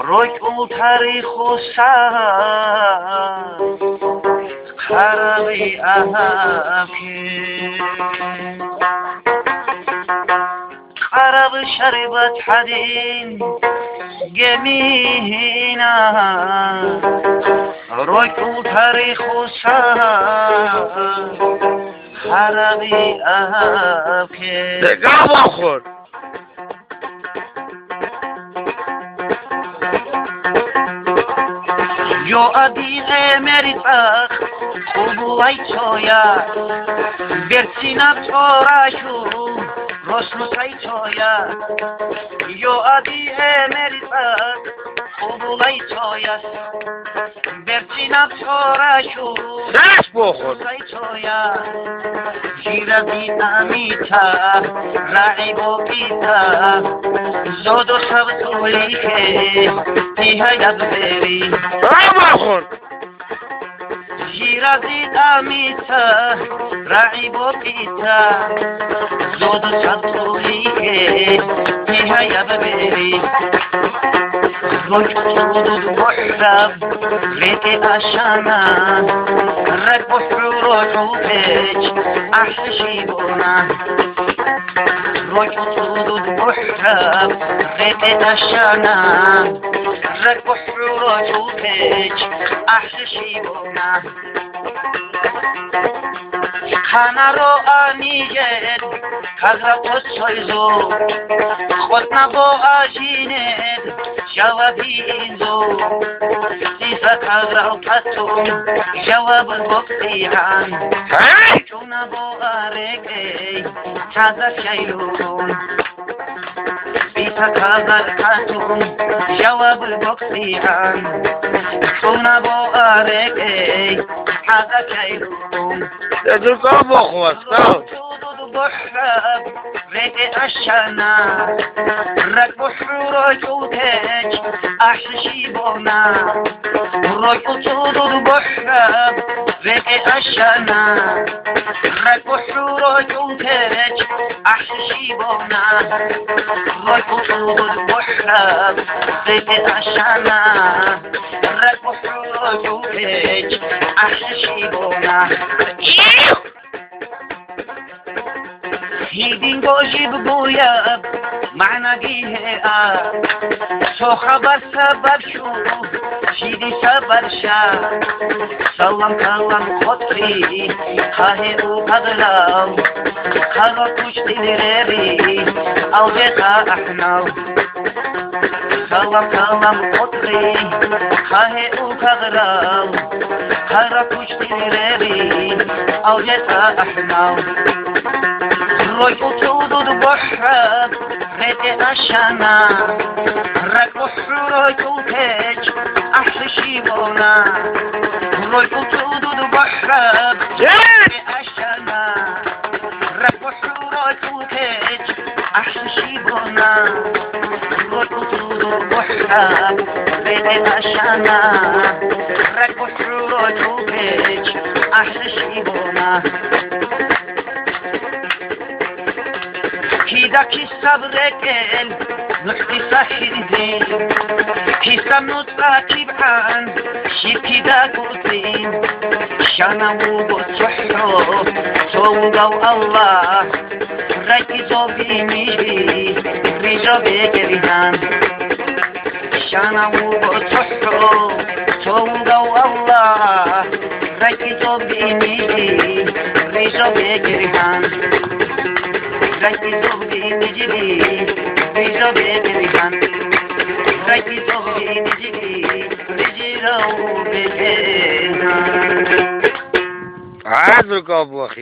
رجع تاریخ و سر خرابی اهاکی خراب شربت حدين جميعنا رجع تاريخ سار خرابي أهاكي دقام آخر جو أديغ مريطاق خبوهي تويا برسينا توراشو رسم تويا جو أديغ مريطاق خبوهي تويا برسينا توراشو داش بخور تويا جيرادي أميتا راعبو بيتا زودو سبتوليكي تيها يدبري دقام آخر جيرادي أميتا راعبو بيتا زودو سبتوليكي تيها يدبري رجل محرب ريت أشانا رك بحور جوتج أحشيبونا رجل محرب ريت أشانا رك بحور جوتج أحشيبونا خانا رو آنیت کازا پسویزو خودنا با آجینت جوابی اینزو سیسا کازا پتون جواب بکتیان چونا با آرگی تازا شیلون سیسا کازا پتون جواب بکتیان چونا با آرگی تازا شیلون دقام آخر بحرب ريت أشانا رك بحور جوتج أحشيبونا رك جود بحرب ريت أشانا رك بحور جوتج أحشيبونا رك جود بحرب ريت أشانا رك بحور جوتج أحشيبونا هيدين جوجي بقويا معنا جيها شو خبر سبب شو شيدي سبب شا سلام كلام خطري خاهي وقدلو خلو كوش تنربي او جتا احنو سلام كلام خطري خاهي وقدلو خلو كوش تنربي او جتا احنو رجل تودد بحرب ريت أشانا رك بحر جوتج أحشيبونا رجل تودد بحرب ريت أشانا رك بحر جوتج أحشيبونا رجل تودد بحرب ريت أشانا رك بحر جوتج أحشيبونا كيدا كي صبركن نحكي ساحرين كيسا نطاكي بعان شيكي دا قوتين شانا وبو تحرو توقو الله رايكي زوبي ميجي ريجو بيكريان شانا وبو تحرو توقو الله رايكي زوبي ميجي ريجو بيكريان رايكي زوبي ميجي ريجو بيكريان رايكي زوبي ميجي ريجو بيكريان عاد دقام آخر